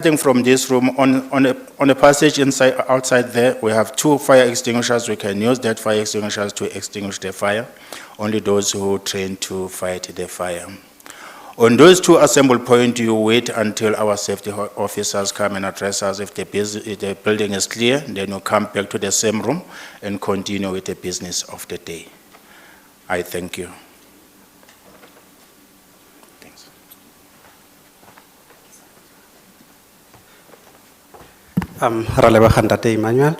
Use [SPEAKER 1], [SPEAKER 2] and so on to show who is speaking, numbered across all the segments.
[SPEAKER 1] Starting from this room, on a passage outside there, we have 2 fire extinguishers. We can use that fire extinguishers to extinguish the fire. Only those who train to fight the fire. On those 2 assembly points, you wait until our safety officers come and address us. If the building is clear, then you come back to the same room and continue with the business of the day. I thank you.
[SPEAKER 2] Emmanuel.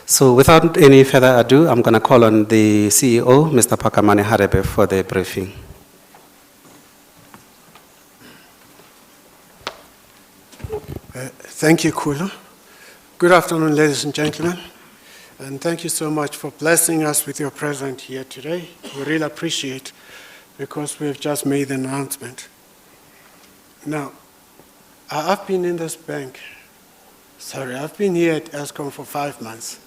[SPEAKER 2] So without any further ado, I'm going to call on the CEO, Mr. Pakamane Harebe, for the briefing.
[SPEAKER 3] Thank you, Kula. Good afternoon, ladies and gentlemen. And thank you so much for blessing us with your presence here today. We really appreciate it because we've just made the announcement. Now, I've been in this bank. I've been here at Eskom for 5 months.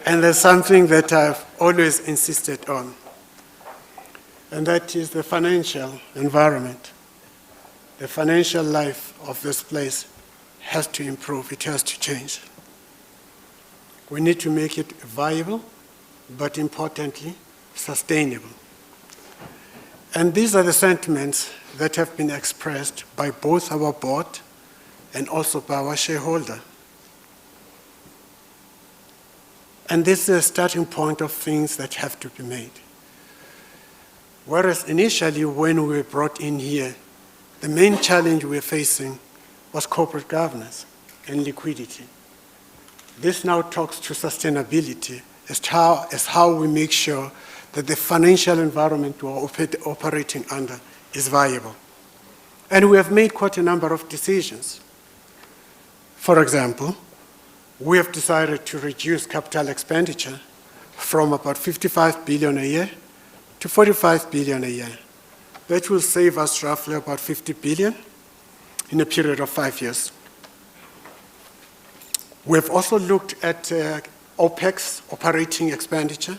[SPEAKER 3] And there's something that I've always insisted on, and that is the financial environment. The financial life of this place has to improve, it has to change. We need to make it viable, but importantly, sustainable. And these are the sentiments that have been expressed by both our board and also by our shareholder. And this is a starting point of things that have to be made. Whereas initially when we were brought in here, the main challenge we were facing was corporate governance and liquidity. This now talks to sustainability as how we make sure that the financial environment we're operating under is viable. And we have made quite a number of decisions. For example, we have decided to reduce capital expenditure from about 55 billion a year to 45 billion a year. That will save us roughly about 50 billion in a period of 5 years. We have also looked at OPEX, operating expenditure,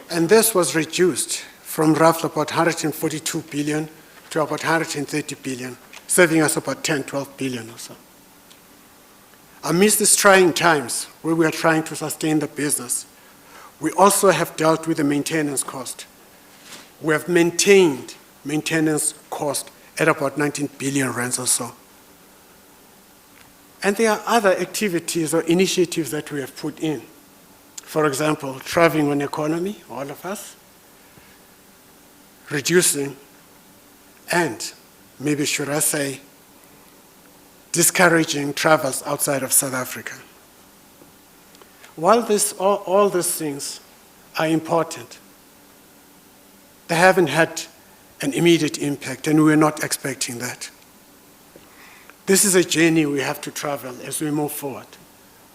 [SPEAKER 3] and this was reduced from roughly about 142 billion to about 130 billion, saving us about 10, 12 billion or so. Amidst these trying times where we are trying to sustain the business, we also have dealt with the maintenance cost. We have maintained maintenance cost at about 19 billion rands or so. And there are other activities or initiatives that we have put in. For example, traveling on economy, all of us, reducing, and maybe should I say, discouraging travels outside of South Africa. While all these things are important, they haven't had an immediate impact, and we're not expecting that. This is a journey we have to travel as we move forward,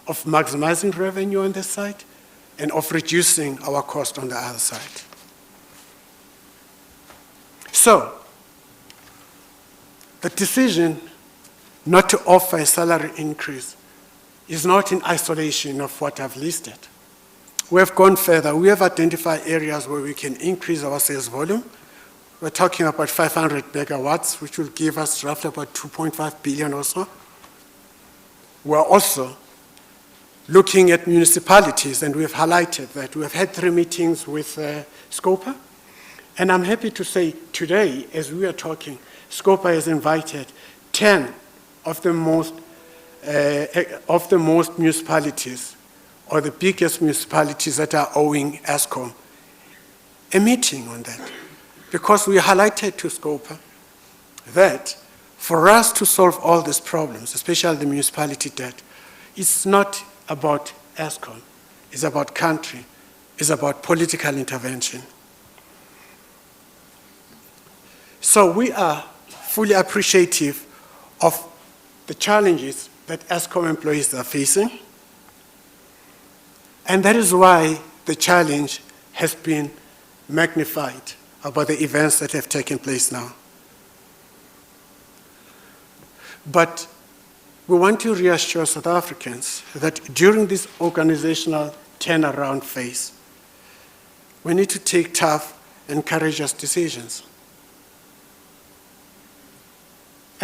[SPEAKER 3] of maximizing revenue on this side and of reducing our cost on the other side. So, the decision not to offer a salary increase is not in isolation of what I've listed. We have gone further. We have identified areas where we can increase our sales volume. We're talking about 500 megawatts, which will give us roughly about 2.5 billion or so. We're also looking at municipalities, and we've highlighted that. We have had 3 meetings with SCOPA, and I'm happy to say today, as we are talking, SCOPA has invited 10 of the most municipalities, or the biggest municipalities that are owing Eskom, a meeting on that. Because we highlighted to SCOPA that for us to solve all these problems, especially the municipality debt, it's not about Eskom, it's about country, it's about political intervention. So we are fully appreciative of the challenges that Eskom employees are facing, and that is why the challenge has been magnified about the events that have taken place now. But we want to reassure South Africans that during this organizational turnaround phase, we need to take tough and courageous decisions.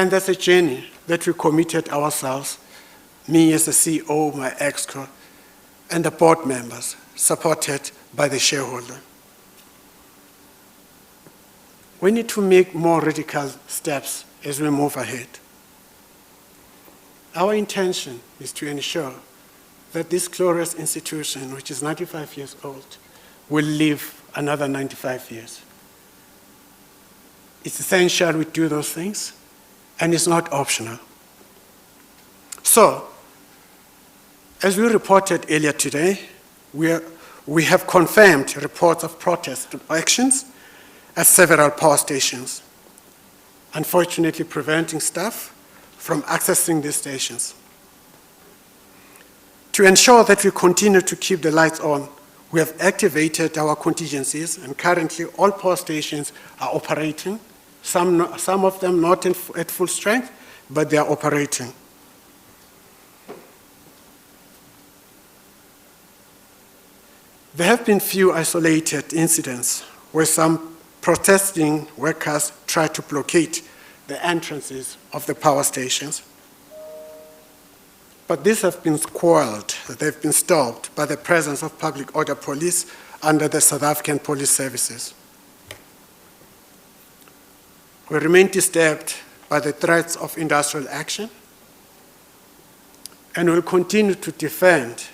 [SPEAKER 3] And that's a journey that we committed ourselves, me as the CEO, my ExCo, and the board members, supported by the shareholder. We need to make more radical steps as we move ahead. Our intention is to ensure that this glorious institution, which is 95 years old, will live another 95 years. It's essential we do those things, and it's not optional. So, as we reported earlier today, we have confirmed reports of protest actions at several power stations, unfortunately preventing staff from accessing these stations. To ensure that we continue to keep the lights on, we have activated our contingencies, and currently all power stations are operating. Some of them not at full strength, but they are operating. There have been few isolated incidents where some protesting workers tried to blockade the entrances of the power stations. But these have been quelled, they've been stopped by the presence of public order police under the South African Police Services. We remain disturbed by the threats of industrial action, and will continue to defend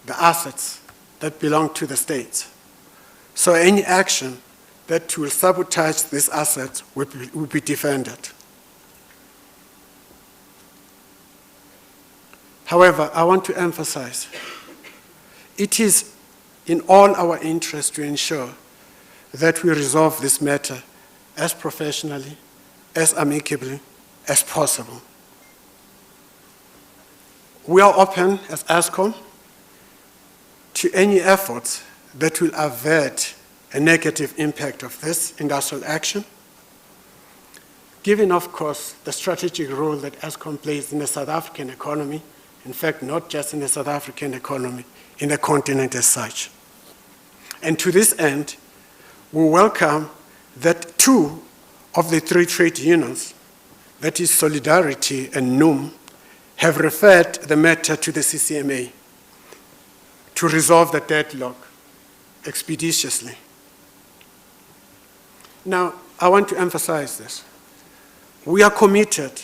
[SPEAKER 3] the assets that belong to the states. So any action that will sabotage these assets will be defended. However, I want to emphasize, it is in all our interest to ensure that we resolve this matter as professionally, as amicably as possible. We are open as Eskom to any efforts that will avert a negative impact of this industrial action, given, of course, the strategic role that Eskom plays in the South African economy, in fact, not just in the South African economy, in the continent as such. And to this end, we welcome that 2 of the 3 trade unions, that is Solidarity and NUM, have referred the matter to the CCMA to resolve the deadlock expeditiously. Now, I want to emphasize this. We are committed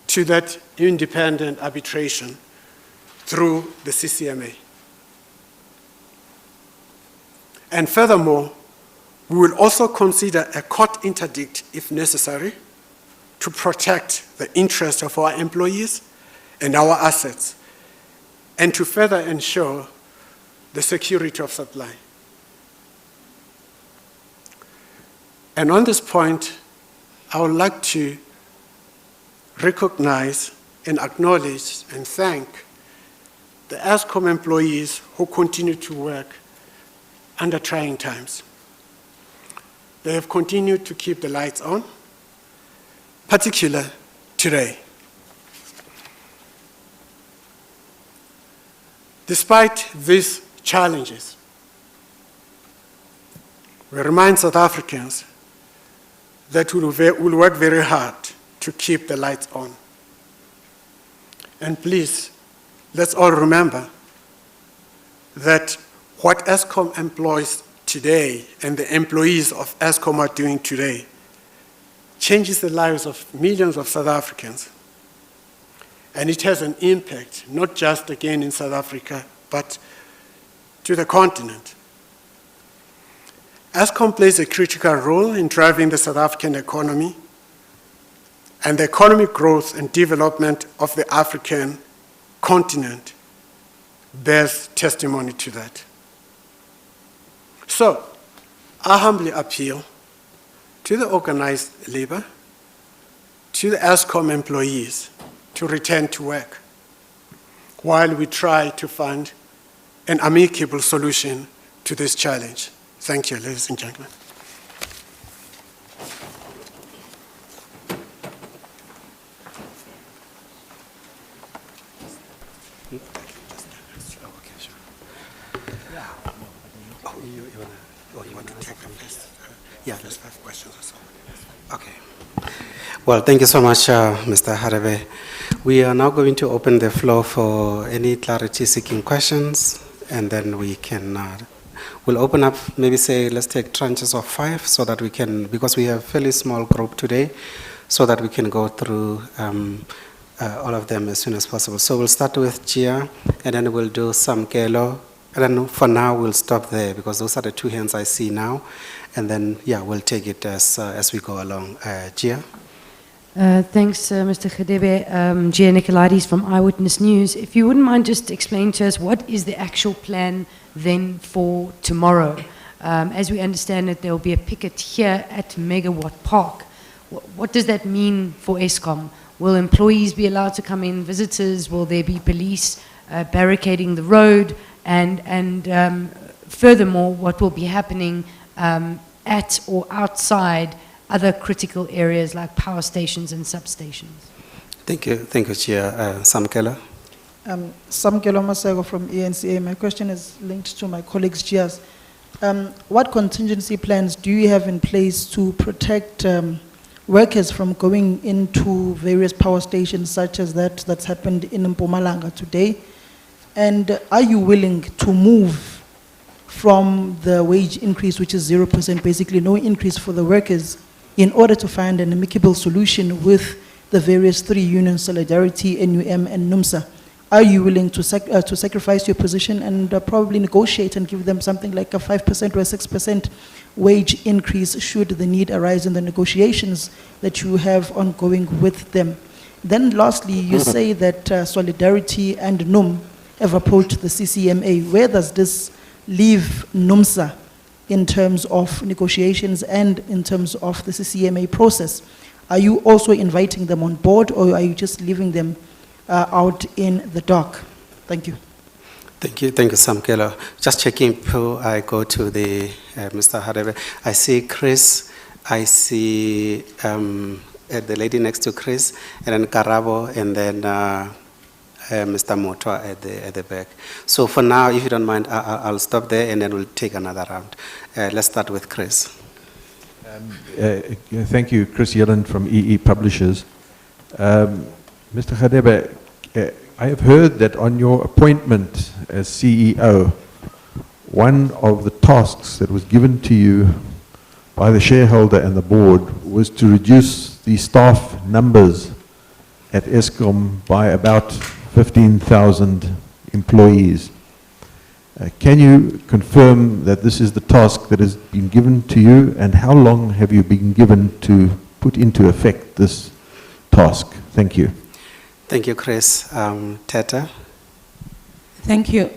[SPEAKER 3] to that independent arbitration through the CCMA. And furthermore, we will also consider a court interdict if necessary to protect the interests of our employees and our assets, and to further ensure the security of supply. And on this point, I would like to recognize and acknowledge and thank the Eskom employees who continue to work under trying times. They have continued to keep the lights on, particularly today. Despite these challenges, we remind South Africans that we will work very hard to keep the lights on. And please, let's all remember that what Eskom employs today and the employees of Eskom are doing today changes the lives of millions of South Africans. And it has an impact, not just again in South Africa, but to the continent. Eskom plays a critical role in driving the South African economy, and the economic growth and development of the African continent bears testimony to that. So, I humbly appeal to the organized labor, to the Eskom employees, to return to work while we try to find an amicable solution to this challenge. Thank you, ladies and gentlemen.
[SPEAKER 2] Yeah, there's 5 questions or so. Okay. Well, thank you so much, Mr. Harebe. We are now going to open the floor for any clarity-seeking questions, and then we can, we'll open up, maybe say, let's take tranches of 5 so that we can, because we have a fairly small group today, so that we can go through all of them as soon as possible. So we'll start with Gia, and then we'll do Samkelo, and then for now we'll stop there because those are the 2 hands I see now, and then, yeah, we'll take it as we go along. Gia?
[SPEAKER 4] Thanks, Mr. Khedebe. Gia Nicolaides from Eyewitness News. If you wouldn't mind just explaining to us what is the actual plan then for tomorrow? As we understand it, there will be a picket here at Megawatt Park. What does that mean for Eskom? Will employees be allowed to come in, visitors? Will there be police barricading the road? And furthermore, what will be happening at or outside other critical areas like power stations and substations?
[SPEAKER 2] Thank you, Chia. Samkelo?
[SPEAKER 5] Samkelo Masego from ENCA. My question is linked to my colleague's Gia's. What contingency plans do you have in place to protect workers from going into various power stations such as that's happened in Mpumalanga today? And are you willing to move from the wage increase, which is 0%, basically no increase for the workers, in order to find an amicable solution with the various 3 unions, Solidarity, NUM and NUMSA? Are you willing to sacrifice your position and probably negotiate and give them something like a 5% or a 6% wage increase should the need arise in the negotiations that you have ongoing with them? Then lastly, you say that Solidarity and NUM have approached the CCMA. Where does this leave NUMSA in terms of negotiations and in terms of the CCMA process? Are you also inviting them on board, or are you just leaving them out in the dark? Thank you.
[SPEAKER 2] Thank you, Samkelo. Just checking before I go to the Mr. Harebe. I see Chris, I see the lady next to Chris, and then Karabo, and then Mr. Motwa at the back. So for now, if you don't mind, I'll stop there and then we'll take another round. Let's start with Chris.
[SPEAKER 6] Thank you, Chris Yellen from EE Publishers. Mr. Khadebe, I have heard that on your appointment as CEO, one of the tasks that was given to you by the shareholder and the board was to reduce the staff numbers at Eskom by about 15,000 employees. Can you confirm that this is the task that has been given to you, and how long have you been given to put into effect this task? Thank you.
[SPEAKER 2] Thank you, Chris. Teta?
[SPEAKER 7] Thank you.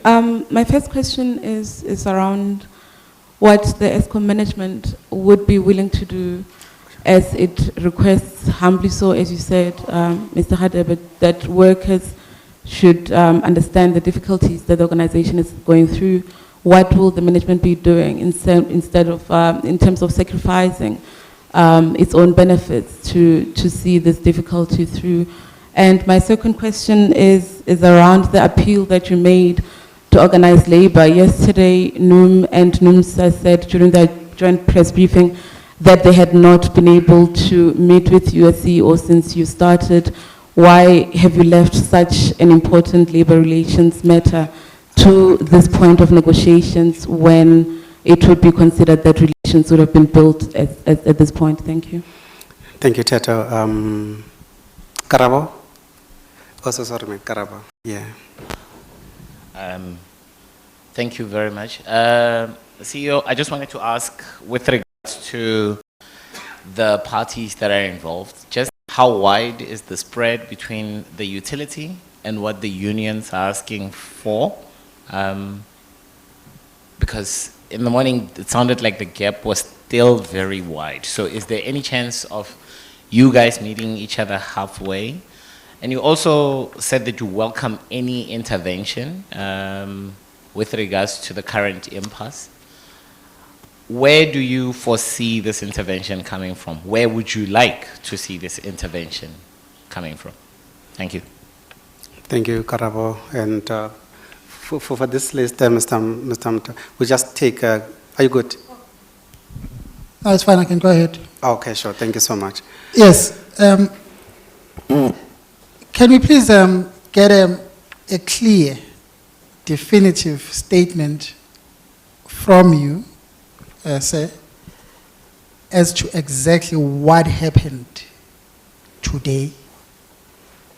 [SPEAKER 7] My first question is around what the Eskom management would be willing to do as it requests, humbly so, as you said, Mr. Hadebe, that workers should understand the difficulties that the organization is going through. What will the management be doing in terms of sacrificing its own benefits to see this difficulty through? And my second question is around the appeal that you made to organize labor. Yesterday, NUM and NUMSA said during the joint press briefing that they had not been able to meet with you as CEO since you started. Why have you left such an important labor relations matter to this point of negotiations when it would be considered that relations would have been built at this point? Thank you.
[SPEAKER 2] Thank you, Teta. Karabo? Also, sorry, Karabo. Yeah.
[SPEAKER 8] Thank you very much. CEO, I just wanted to ask with regards to the parties that are involved, just how wide is the spread between the utility and what the unions are asking for? Because in the morning, it sounded like the gap was still very wide. So is there any chance of you guys meeting each other halfway? And you also said that you welcome any intervention with regards to the current impasse. Where do you foresee this intervention coming from? Where would you like to see this intervention coming from? Thank you.
[SPEAKER 2] Thank you, Karabo. And for this list, Mr. we just take, are you good?
[SPEAKER 9] No, it's fine, I can go ahead.
[SPEAKER 2] Okay, sure, thank you so much.
[SPEAKER 9] Yes. Can we please get a clear, definitive statement from you, sir, as to exactly what happened today,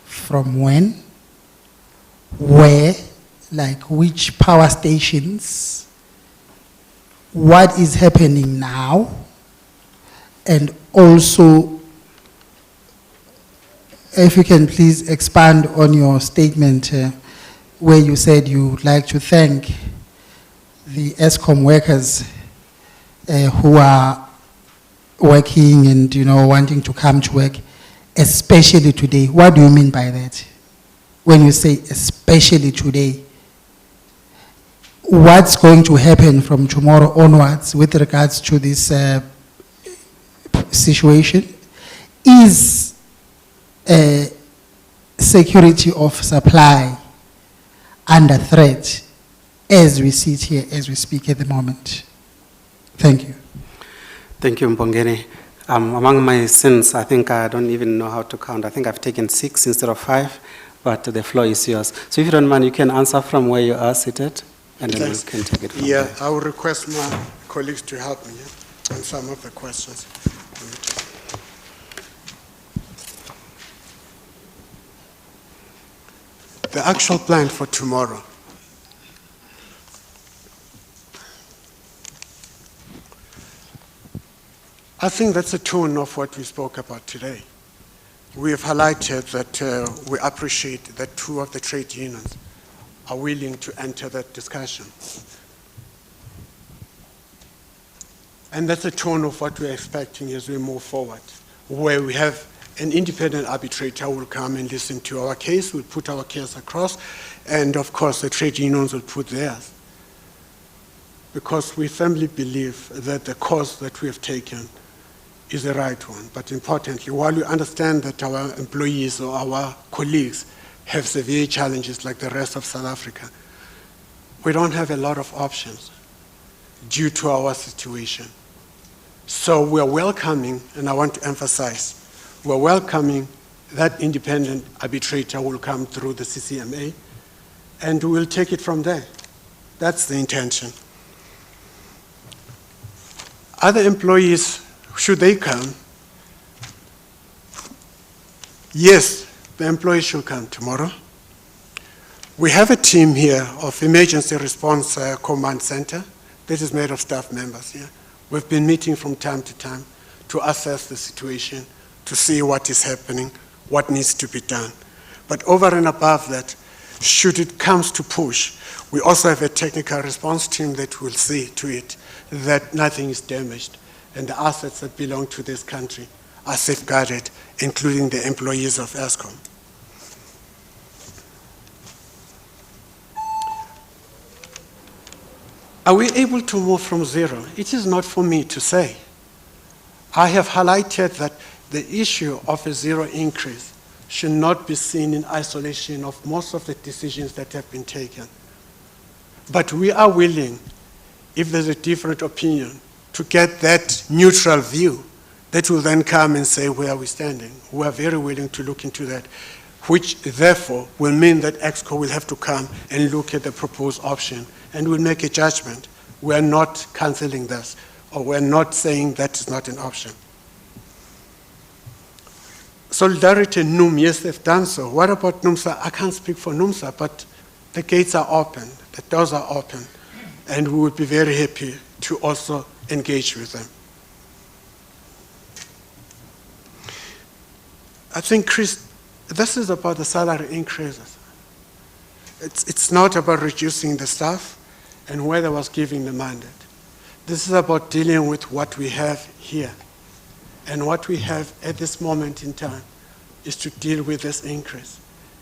[SPEAKER 9] from when, where, like which power stations, what is happening now, and also if you can please expand on your statement where you said you would like to thank the Eskom workers who are working and, you know, wanting to come to work, especially today. What do you mean by that? When you say especially today, what's going to happen from tomorrow onwards with regards to this situation? Is security of supply under threat as we sit here, as we speak at the moment? Thank you.
[SPEAKER 2] Thank you, Mpongeni. Among my sins, I think I don't even know how to count. I think I've taken 6 instead of 5, but the floor is yours. So if you don't mind, you can answer from where you are seated, and then
[SPEAKER 3] Thanks.
[SPEAKER 2] we can take it from
[SPEAKER 3] Yeah,
[SPEAKER 2] there.
[SPEAKER 3] I will request my colleagues to help me on some of the questions. The actual plan for tomorrow. I think that's the tone of what we spoke about today. We have highlighted that we appreciate that 2 of the trade unions are willing to enter that discussion. And that's the tone of what we're expecting as we move forward, where we have an independent arbitrator who will come and listen to our case, we'll put our case across, and of course the trade unions will put theirs. Because we firmly believe that the course that we have taken is the right one. But importantly, while we understand that our employees or our colleagues have severe challenges like the rest of South Africa, we don't have a lot of options due to our situation. So we're welcoming, and I want to emphasize, we're welcoming that independent arbitrator will come through the CCMA, and we'll take it from there. That's the intention. Other employees, should they come? Yes, the employees should come tomorrow. We have a team here of Emergency Response Command Center that is made of staff members here. We've been meeting from time to time to assess the situation, to see what is happening, what needs to be done. But over and above that, should it comes to push, we also have a technical response team that will see to it that nothing is damaged and the assets that belong to this country are safeguarded, including the employees of Eskom. Are we able to move from zero? It is not for me to say. I have highlighted that the issue of a zero increase should not be seen in isolation of most of the decisions that have been taken. But we are willing, if there's a different opinion, to get that neutral view that will then come and say, where are we standing? We are very willing to look into that, which therefore will mean that EXCO will have to come and look at the proposed option and will make a judgment. We're not canceling this, or we're not saying that is not an option. Solidarity and NUM, yes, they've done so. What about NUMSA? I can't speak for NUMSA, but the gates are open, the doors are open, and we would be very happy to also engage with them. I think, Chris, this is about the salary increases. It's not about reducing the staff and whether was giving the mandate. This is about dealing with what we have here. And what we have at this moment in time is to deal with this increase.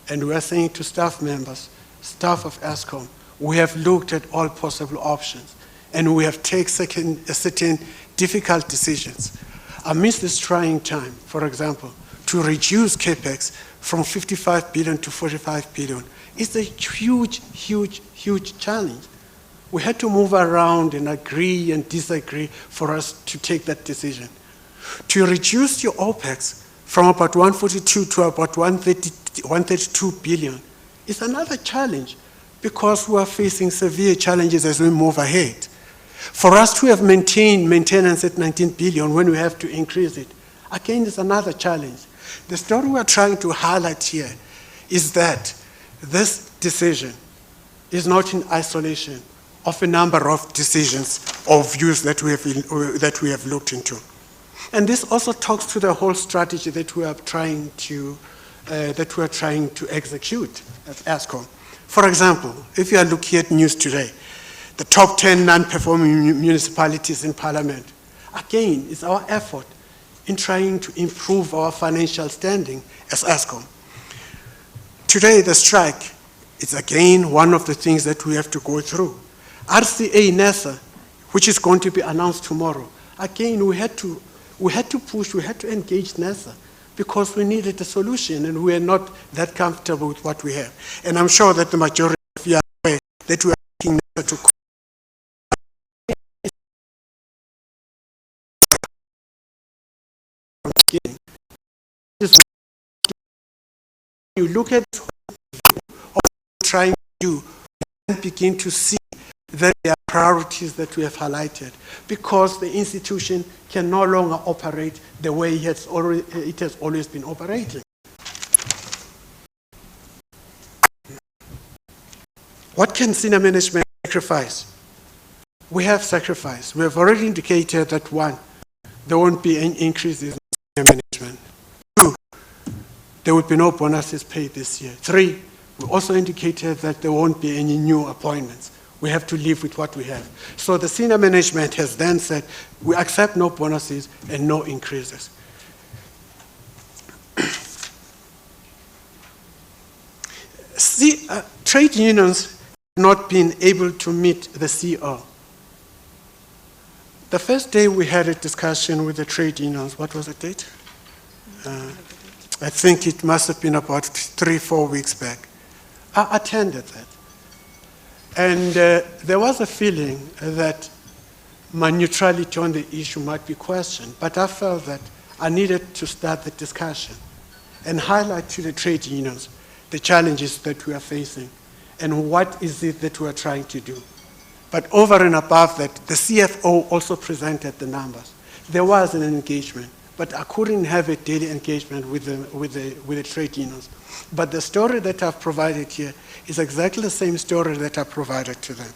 [SPEAKER 3] And we are saying to staff members, staff of Eskom, we have looked at all possible options and we have taken certain difficult decisions. Amidst this trying time, for example, to reduce capex from 55 billion to 45 billion is a huge, huge, huge challenge. We had to move around and agree and disagree for us to take that decision. To reduce your OPEX from about 142 to about 132 billion is another challenge, because we are facing severe challenges as we move ahead. For us to have maintained maintenance at 19 billion when we have to increase it, again, is another challenge. The story we are trying to highlight here is that this decision is not in isolation of a number of decisions or views that we have looked into. And this also talks to the whole strategy that we are trying to execute at Eskom. For example, if you are looking at news today, the top 10 non-performing municipalities in Parliament, again, it's our effort in trying to improve our financial standing as Eskom. Today, the strike is again one of the things that we have to go through. RCA NESA, which is going to be announced tomorrow, again, we had to push, we had to engage NESA, because we needed a solution and we are not that comfortable with what we have. And I'm sure that the majority of you are aware that we are asking NESA to you look at what we're trying to do and begin to see that there are priorities that we have highlighted, because the institution can no longer operate the way it has always been operating. What can senior management sacrifice? We have sacrificed. We have already indicated that, one, there won't be any increases in senior management. Two, there will be no bonuses paid this year. Three, we also indicated that there won't be any new appointments. We have to live with what we have. So the senior management has then said, we accept no bonuses and no increases. See, trade unions have not been able to meet the CO. The first day we had a discussion with the trade unions, what was the date? I think it must have been about 3-4 weeks back. I attended that. And there was a feeling that my neutrality on the issue might be questioned, but I felt that I needed to start the discussion and highlight to the trade unions the challenges that we are facing and what is it that we are trying to do. But over and above that, the CFO also presented the numbers. There was an engagement, but I couldn't have a daily engagement with the trade unions. But the story that I've provided here is exactly the same story that I provided to them.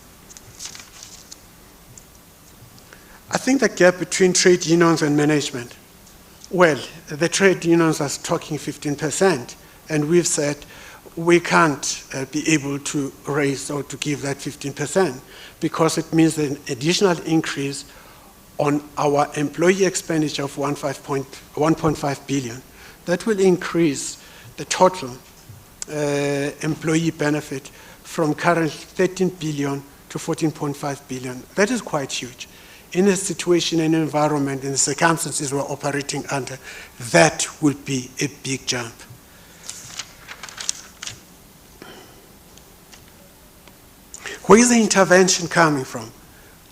[SPEAKER 3] I think the gap between trade unions and management, well, the trade unions are talking 15%, and we've said we can't be able to raise or to give that 15%, because it means an additional increase on our employee expenditure of 1.5 billion. That will increase the total employee benefit from current 13 billion to 14.5 billion. That is quite huge. In a situation, an environment, and the circumstances we're operating under, that will be a big jump. Where is the intervention coming from?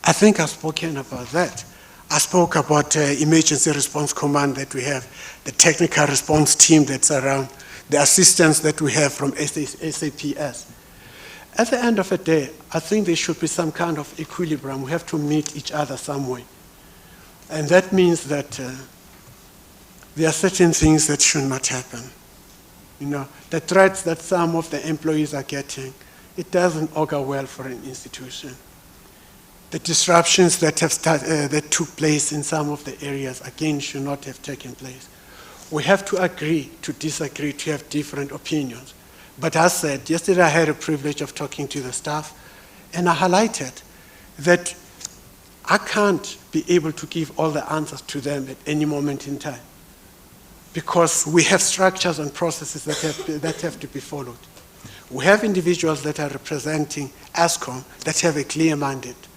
[SPEAKER 3] I think I've spoken about that. I spoke about emergency response command that we have, the technical response team that's around, the assistance that we have from SAPS. At the end of the day, I think there should be some kind of equilibrium. We have to meet each other some way. And that means that there are certain things that should not happen. You know, the threats that some of the employees are getting, it doesn't augur well for an institution. The disruptions that that took place in some of the areas, again, should not have taken place. We have to agree to disagree, to have different opinions. But as said, yesterday I had a privilege of talking to the staff, and I highlighted that I can't be able to give all the answers to them at any moment in time, because we have structures and processes that have to be followed. We have individuals that are representing Eskom that have a clear mandate,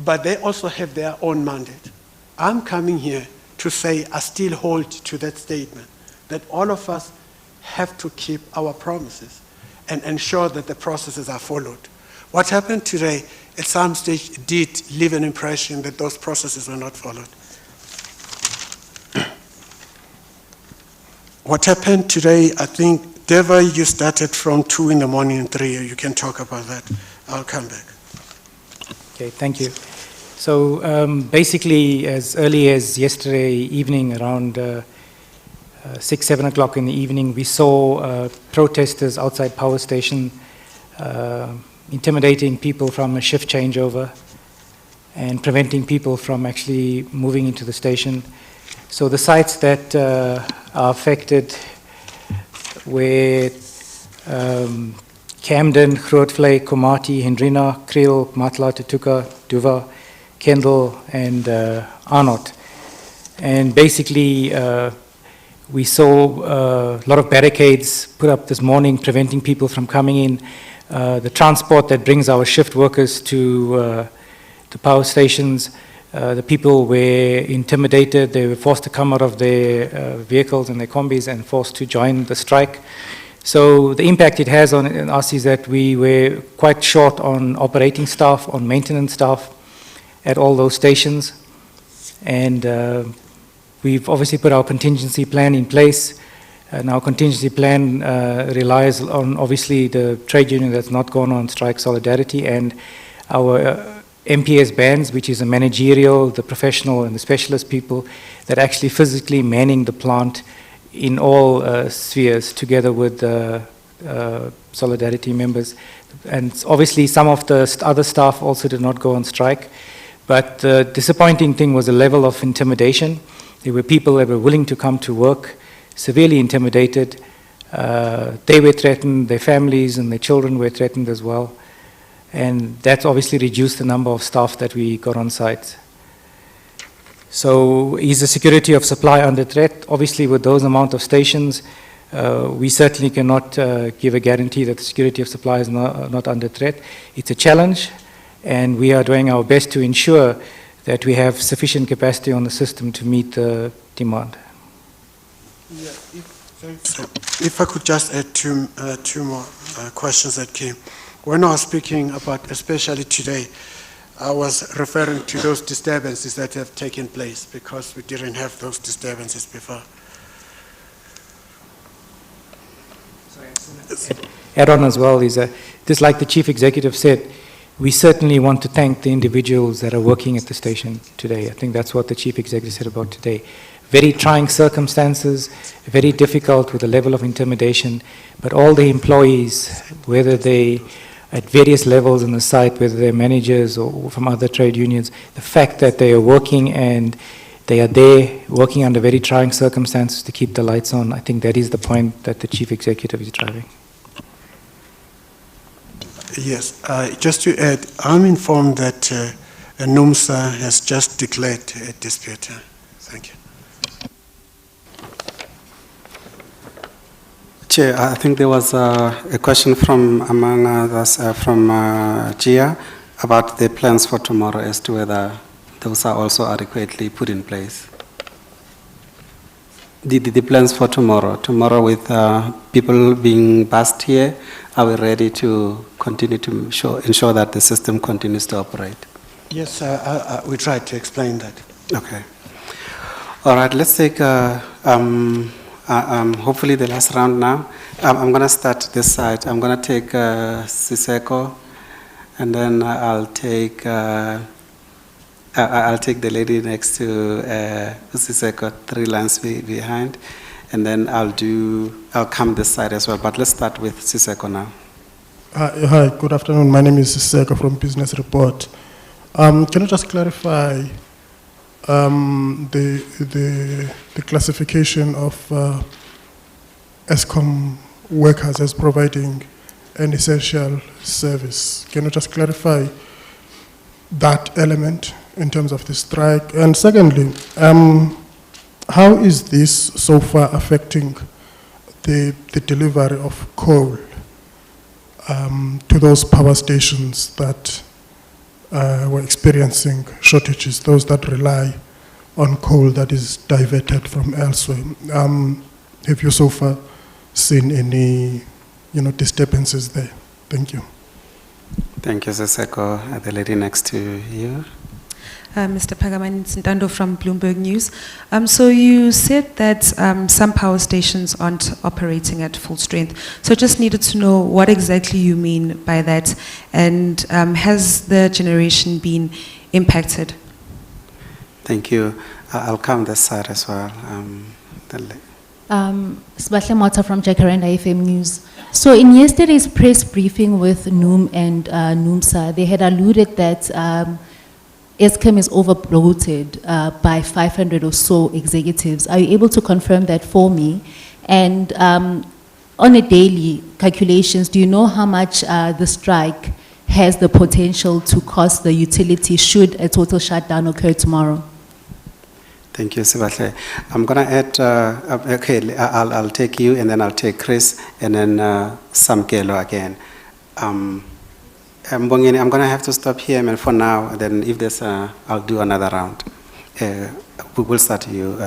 [SPEAKER 3] but they also have their own mandate. I'm coming here to say I still hold to that statement, that all of us have to keep our promises and ensure that the processes are followed. What happened today, at some stage, did leave an impression that those processes were not followed. What happened today, I think, Deva, you started from 2 in the morning and 3. You can talk about that. I'll come back.
[SPEAKER 10] Okay, thank you. So basically, as early as yesterday evening, around 6, 7 o'clock in the evening, we saw protesters outside power station intimidating people from a shift changeover and preventing people from actually moving into the station. So the sites that are affected were Camden, Grootvlei, Komati, Hendrina, Kriel, Matla, Tutuka, Duva, Kendall, and Arnott. And basically, we saw a lot of barricades put up this morning preventing people from coming in. The transport that brings our shift workers to the power stations, the people were intimidated. They were forced to come out of their vehicles and their combis and forced to join the strike. So the impact it has on us is that we were quite short on operating staff, on maintenance staff at all those stations. And we've obviously put our contingency plan in place. And our contingency plan relies on obviously the trade union that's not gone on strike, Solidarity, and our MPS bands, which is a managerial, the professional and the specialist people that actually physically manning the plant in all spheres together with Solidarity members. And obviously some of the other staff also did not go on strike. But the disappointing thing was the level of intimidation. There were people that were willing to come to work, severely intimidated. They were threatened, their families and their children were threatened as well. And that's obviously reduced the number of staff that we got on site. So is the security of supply under threat? Obviously with those amount of stations, we certainly cannot give a guarantee that the security of supply is not under threat. It's a challenge, and we are doing our best to ensure that we have sufficient capacity on the system to meet the demand.
[SPEAKER 3] Yeah, if I could just add two more questions that came. When I was speaking about, especially today, I was referring to those disturbances that have taken place because we didn't have those disturbances before.
[SPEAKER 10] Add on as well is just like the chief executive said, we certainly want to thank the individuals that are working at the station today. I think that's what the chief executive said about today. Very trying circumstances, very difficult with the level of intimidation, but all the employees, whether they at various levels in the site, whether they're managers or from other trade unions, the fact that they are working and they are there working under very trying circumstances to keep the lights on, I think that is the point that the chief executive is driving.
[SPEAKER 3] Yes, just to add, I'm informed that NUMSA has just declared a dispute. Thank you.
[SPEAKER 2] Chair, I think there was a question from among others from Gia about the plans for tomorrow as to whether those are also adequately put in place. The plans for tomorrow with people being bussed here, are we ready to continue to ensure that the system continues to operate?
[SPEAKER 3] Yes, we tried to explain that.
[SPEAKER 2] Okay. All right, let's take hopefully the last round now. I'm going to start this side. I'm going to take Siseko, and then I'll take the lady next to Siseko, 3 lines behind, and then I'll come this side as well. But let's start with Siseko now.
[SPEAKER 11] Hi, good afternoon. My name is Siseko from Business Report. Can you just clarify the classification of Eskom workers as providing an essential service? Can you just clarify that element in terms of the strike? And secondly, how is this so far affecting the delivery of coal to those power stations that were experiencing shortages, those that rely on coal that is diverted from elsewhere? Have you so far seen any, disturbances there? Thank you.
[SPEAKER 2] Thank you, Siseko. The lady next to you.
[SPEAKER 12] Mr. Phakamani Ntando from Bloomberg News. So you said that some power stations aren't operating at full strength. So just needed to know what exactly you mean by that, and has the generation been impacted?
[SPEAKER 2] Thank you. I'll come this side as well.
[SPEAKER 13] Sbahle Mota from Jacaranda FM News. So in yesterday's press briefing with NUM and NUMSA, they had alluded that Eskom is overbloated by 500 or so executives. Are you able to confirm that for me? And on a daily calculations, do you know how much the strike has the potential to cost the utility should a total shutdown occur tomorrow?
[SPEAKER 2] Thank you, Sibahle. I'm going to add, okay, I'll take you, and then I'll take Chris, and then Samkelo again. Mbongeni, I'm going to have to stop here, and for now, and then if there's I'll do another round. We will start you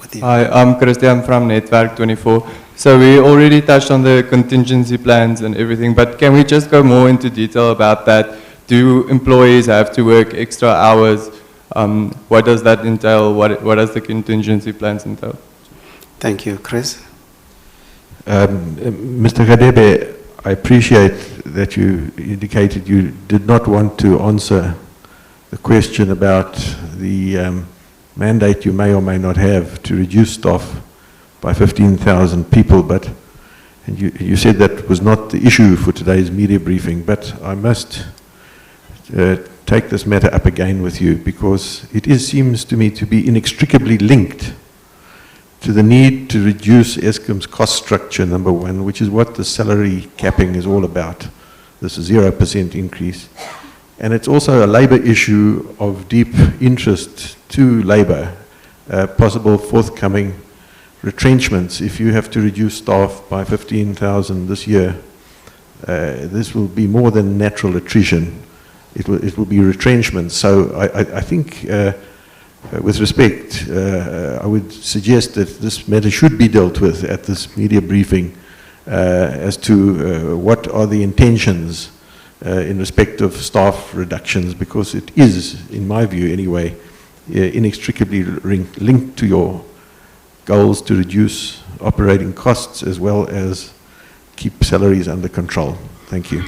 [SPEAKER 2] with you.
[SPEAKER 14] Hi, I'm Christian from Network 24. So we already touched on the contingency plans and everything, but can we just go more into detail about that? Do employees have to work extra hours? What does that entail? What does the contingency plans entail?
[SPEAKER 2] Thank you. Chris?
[SPEAKER 6] Mr. Gadebe, I appreciate that you indicated you did not want to answer the question about the mandate you may or may not have to reduce staff by 15,000 people, but and you said that was not the issue for today's media briefing, but I must take this matter up again with you, because it seems to me to be inextricably linked to the need to reduce Eskom's cost structure, number one, which is what the salary capping is all about, this 0% increase. And it's also a labor issue of deep interest to labor, possible forthcoming retrenchments. If you have to reduce staff by 15,000 this year, this will be more than natural attrition. It will be retrenchment. So I think, with respect, I would suggest that this matter should be dealt with at this media briefing as to what are the intentions in respect of staff reductions, because it is, in my view anyway, inextricably linked to your goals to reduce operating costs as well as keep salaries under control. Thank you.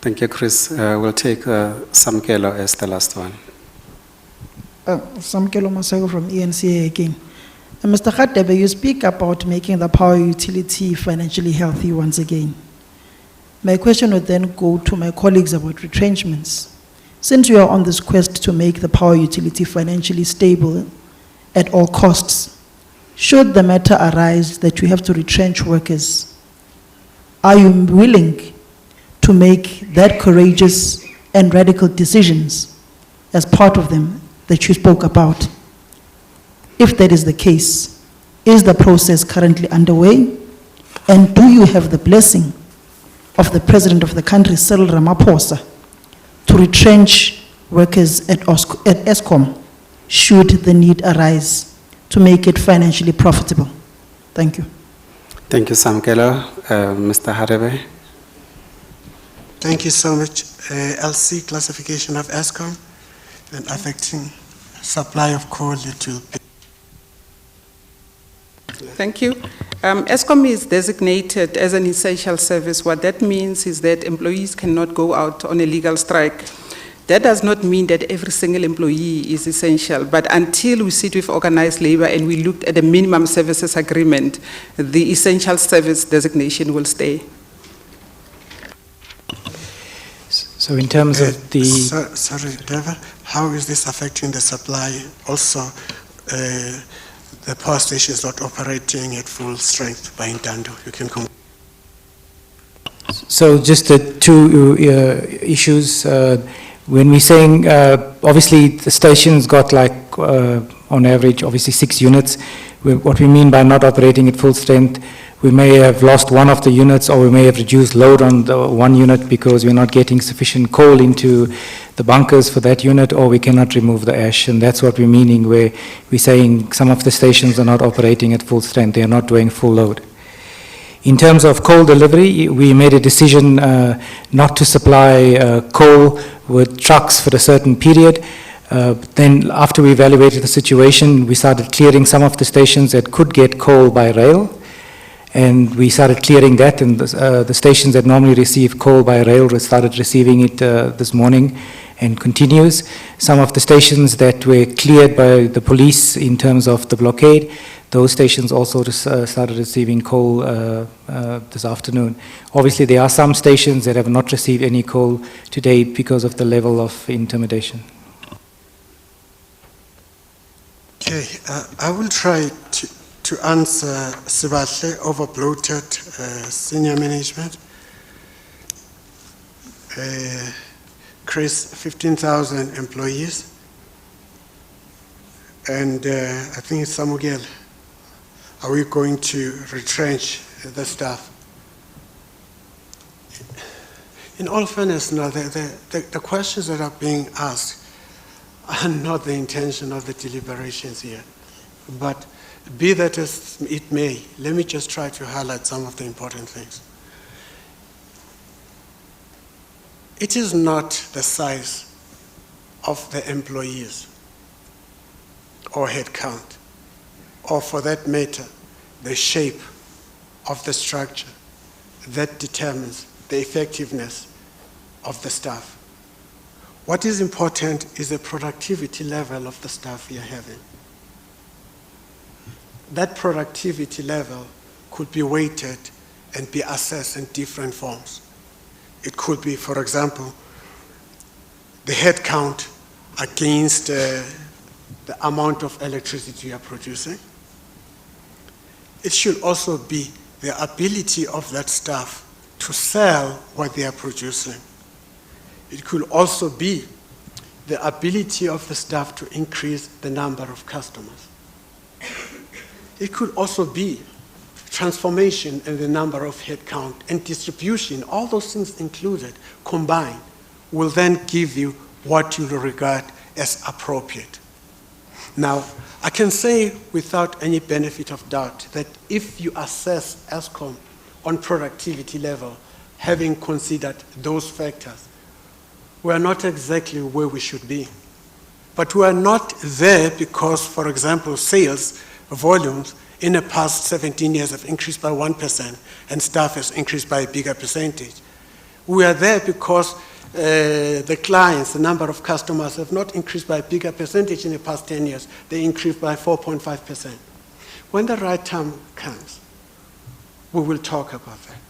[SPEAKER 2] Thank you, Chris. We'll take Samkelo as the last one.
[SPEAKER 5] Samkelo Masego from ENCA again. Mr. Gadebe, you speak about making the power utility financially healthy once again. My question would then go to my colleagues about retrenchments. Since you are on this quest to make the power utility financially stable at all costs, should the matter arise that you have to retrench workers, are you willing to make that courageous and radical decisions as part of them that you spoke about? If that is the case, is the process currently underway? And do you have the blessing of the President of the country, Cyril Ramaphosa, to retrench workers at Eskom should the need arise to make it financially profitable? Thank you.
[SPEAKER 2] Thank you, Samkelo. Mr. Harebe?
[SPEAKER 3] Thank you so much. LC classification of Eskom and affecting supply of coal to.
[SPEAKER 15] Thank you. Eskom is designated as an essential service. What that means is that employees cannot go out on a legal strike. That does not mean that every single employee is essential, but until we sit with organized labor and we looked at the minimum services agreement, the essential service designation will stay.
[SPEAKER 10] So in terms of the...
[SPEAKER 3] Sorry, Deva, how is this affecting the supply? Also, the power station is not operating at full strength by Ntando. You can come.
[SPEAKER 10] So just the two issues. When we're saying, obviously the station's got like, on average, obviously 6 units. What we mean by not operating at full strength, we may have lost one of the units, or we may have reduced load on the one unit because we're not getting sufficient coal into the bunkers for that unit, or we cannot remove the ash. And that's what we're meaning, where we're saying some of the stations are not operating at full strength. They are not doing full load. In terms of coal delivery, we made a decision not to supply coal with trucks for a certain period. Then after we evaluated the situation, we started clearing some of the stations that could get coal by rail. And we started clearing that, and the stations that normally receive coal by rail started receiving it this morning and continues. Some of the stations that were cleared by the police in terms of the blockade, those stations also started receiving coal this afternoon. Obviously, there are some stations that have not received any coal today because of the level of intimidation.
[SPEAKER 3] Okay, I will try to answer Sibahle, overbloated senior management. Chris, 15,000 employees. And I think it's Samuel. Are we going to retrench the staff? In all fairness, now, the questions that are being asked are not the intention of the deliberations here. But be that as it may, let me just try to highlight some of the important things. It is not the size of the employees or headcount, or for that matter, the shape of the structure that determines the effectiveness of the staff. What is important is the productivity level of the staff we are having. That productivity level could be weighted and be assessed in different forms. It could be, for example, the headcount against the amount of electricity you are producing. It should also be the ability of that staff to sell what they are producing. It could also be the ability of the staff to increase the number of customers. It could also be transformation in the number of headcount and distribution. All those things included, combined, will then give you what you regard as appropriate. Now, I can say without any benefit of doubt that if you assess Eskom on productivity level, having considered those factors, we are not exactly where we should be. But we are not there because, for example, sales volumes in the past 17 years have increased by 1% and staff has increased by a bigger percentage. We are there because the clients, the number of customers have not increased by a bigger percentage in the past 10 years. They increased by 4.5%. When the right time comes, we will talk about that.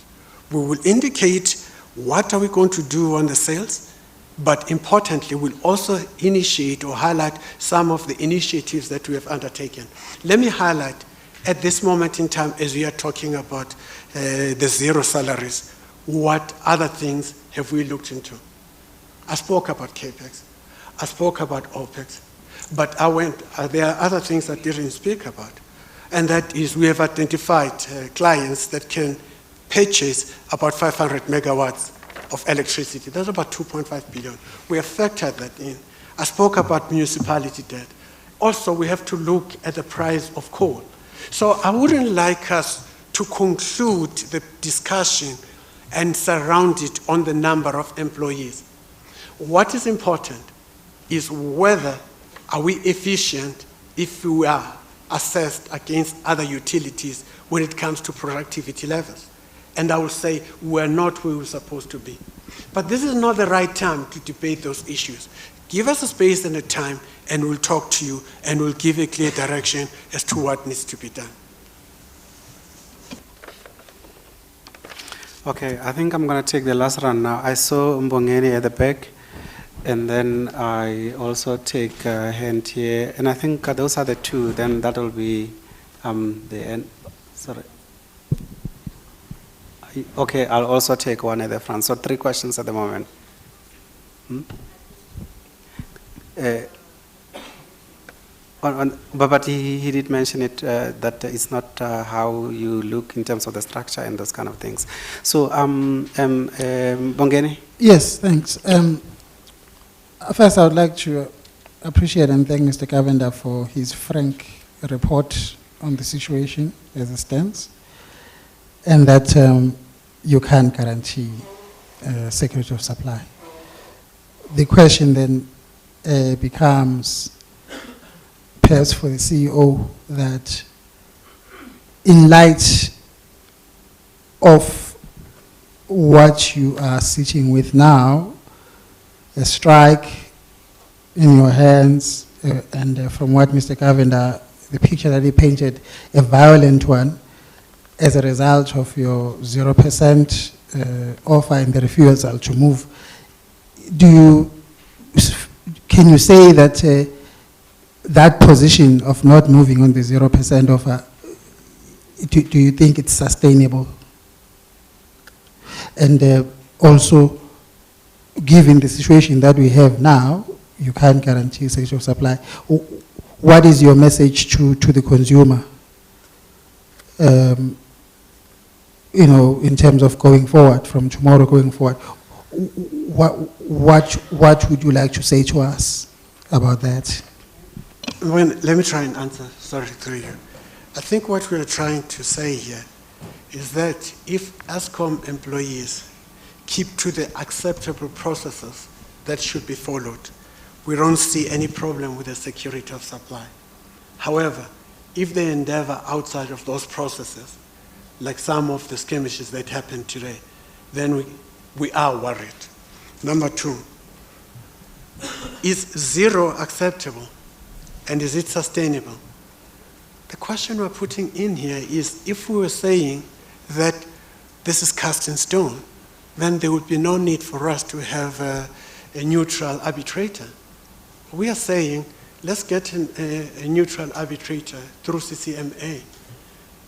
[SPEAKER 3] We will indicate what are we going to do on the sales, but importantly, we'll also initiate or highlight some of the initiatives that we have undertaken. Let me highlight, at this moment in time, as we are talking about the zero salaries, what other things have we looked into? I spoke about CAPEX, I spoke about OPEX, but there are other things that I didn't speak about. And that is, we have identified clients that can purchase about 500 megawatts of electricity. That's about 2.5 billion. We have factored that in. I spoke about municipality debt. Also, we have to look at the price of coal. So I wouldn't like us to conclude the discussion and surround it on the number of employees. What is important is whether are we efficient if we are assessed against other utilities when it comes to productivity levels. And I will say we're not where we're supposed to be. But this is not the right time to debate those issues. Give us a space and a time, and we'll talk to you, and we'll give a clear direction as to what needs to be done.
[SPEAKER 2] Okay, I think I'm going to take the last round now. I saw Mbongeni at the back, and then I also take a hand here. And I think those are the two. Then that will be the end. Sorry. Okay, I'll also take one at the front. So 3 questions at the moment. But he did mention it, that it's not how you look in terms of the structure and those kind of things. So, Bongeni?
[SPEAKER 9] Yes, thanks. First, I would like to appreciate and thank Mr. Kavenda for his frank report on the situation as it stands. and that you can't guarantee security of supply. The question then becomes, perhaps for the CEO, that in light of what you are sitting with now, a strike in your hands, and from what Mr. Cavender, the picture that he painted, a violent one, as a result of your 0% offer and the refusal to move. Can you say that that position of not moving on the 0% offer, do you think it's sustainable? And also, given the situation that we have now, you can't guarantee security of supply. What is your message to the consumer? You know, in terms of going forward, from tomorrow going forward, what would you like to say to us about that?
[SPEAKER 3] Let me try and answer, sorry, through you. I think what we're trying to say here is that if Eskom employees keep to the acceptable processes that should be followed, we don't see any problem with the security of supply. However, if they endeavor outside of those processes, like some of the skirmishes that happened today, then we are worried. Number two, is zero acceptable and is it sustainable? The question we're putting in here is, if we were saying that this is cast in stone, then there would be no need for us to have a neutral arbitrator. We are saying, let's get a neutral arbitrator through CCMA,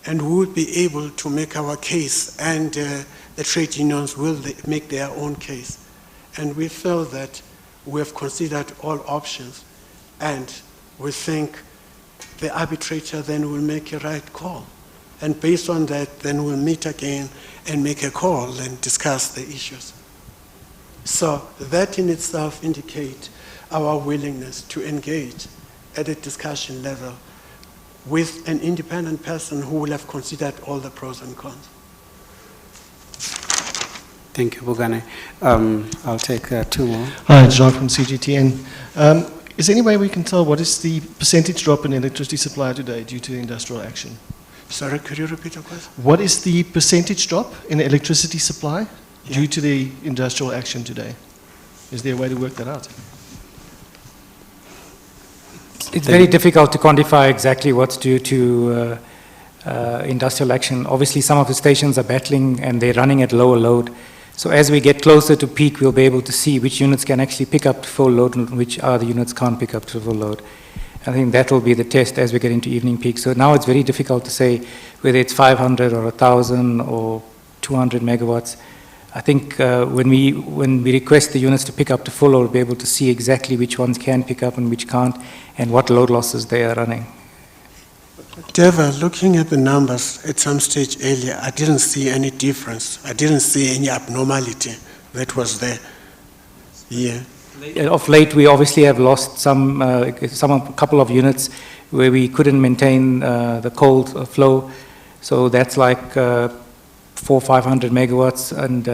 [SPEAKER 3] and we will be able to make our case, and the trade unions will make their own case. And we feel that we have considered all options, and we think the arbitrator then will make a right call. And based on that, then we'll meet again and make a call and discuss the issues. So that in itself indicates our willingness to engage at a discussion level with an independent person who will have considered all the pros and cons.
[SPEAKER 2] Thank you, Bugane. I'll take two more.
[SPEAKER 16] Hi, John from CGTN. Is there any way we can tell what is the percentage drop in electricity supply today due to industrial action?
[SPEAKER 3] Sorry, could you repeat the question?
[SPEAKER 16] What is the percentage drop in electricity supply due to the industrial action today? Is there a way to work that out?
[SPEAKER 10] It's very difficult to quantify exactly what's due to industrial action. Obviously, some of the stations are battling and they're running at lower load. So as we get closer to peak, we'll be able to see which units can actually pick up to full load and which other units can't pick up to full load. I think that will be the test as we get into evening peak. So now it's very difficult to say whether it's 500 or 1,000 or 200 megawatts. I think when we request the units to pick up to full load, we'll be able to see exactly which ones can pick up and which can't, and what load losses they are running.
[SPEAKER 3] Deva, looking at the numbers at some stage earlier, I didn't see any difference. I didn't see any abnormality that was there. Yeah.
[SPEAKER 10] Of late, we obviously have lost a couple of units where we couldn't maintain the cold flow. So that's like 400 or 500 megawatts, and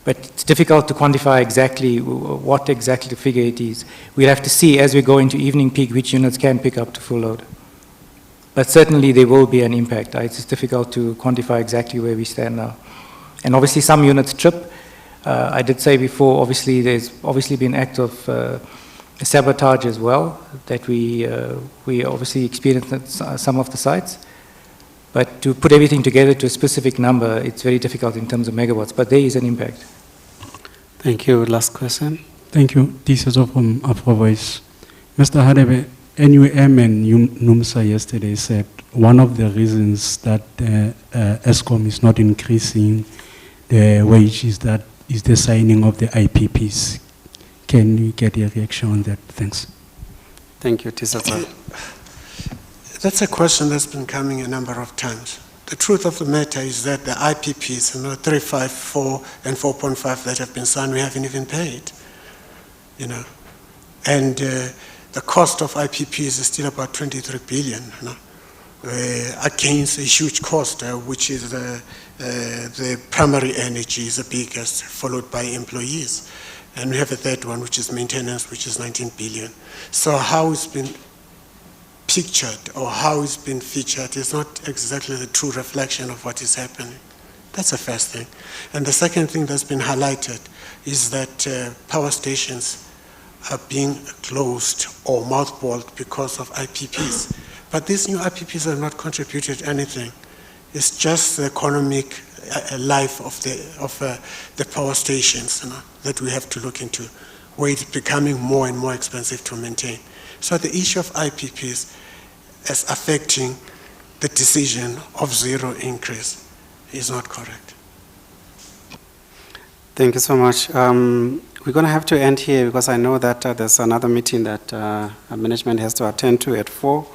[SPEAKER 10] but it's difficult to quantify exactly what exactly the figure it is. We'll have to see as we go into evening peak which units can pick up to full load. But certainly there will be an impact. It's difficult to quantify exactly where we stand now. And obviously some units trip. I did say before, obviously there's obviously been act of sabotage as well that we obviously experienced at some of the sites. But to put everything together to a specific number, it's very difficult in terms of megawatts, but there is an impact.
[SPEAKER 2] Thank you. Last question.
[SPEAKER 17] Thank you. This is from Afro Voice. Mr. Hadebe, NUM and NUMSA yesterday said one of the reasons that Eskom is not increasing the wages that is the signing of the IPPs. Can we get a reaction on that? Thanks.
[SPEAKER 2] Thank you, Tisata.
[SPEAKER 3] That's a question that's been coming a number of times. The truth of the matter is that the IPPs, 3.5, 4, and 4.5 that have been signed, we haven't even paid. And the cost of IPPs is still about 23 billion. against a huge cost, which is the primary energy is the biggest, followed by employees. And we have a third one, which is maintenance, which is 19 billion. So how it's been pictured or how it's been featured is not exactly the true reflection of what is happening. That's the first thing. And the second thing that's been highlighted is that power stations are being closed or mothballed because of IPPs. But these new IPPs have not contributed anything. It's just the economic life of the power stations, you know, that we have to look into, where it's becoming more and more expensive to maintain. So the issue of IPPs as affecting the decision of zero increase is not correct.
[SPEAKER 2] Thank you so much. We're going to have to end here because I know that there's another meeting that management has to attend to at 4.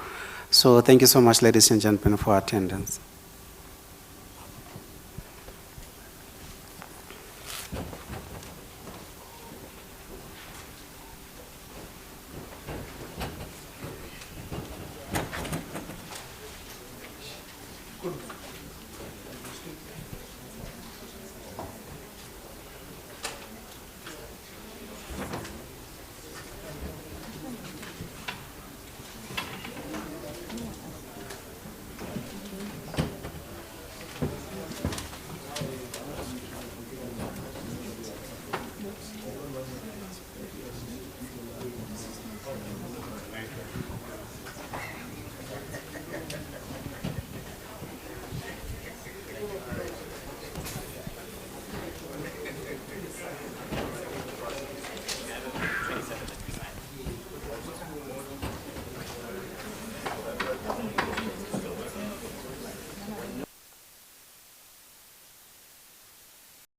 [SPEAKER 2] So thank you so much, ladies and gentlemen, for attendance.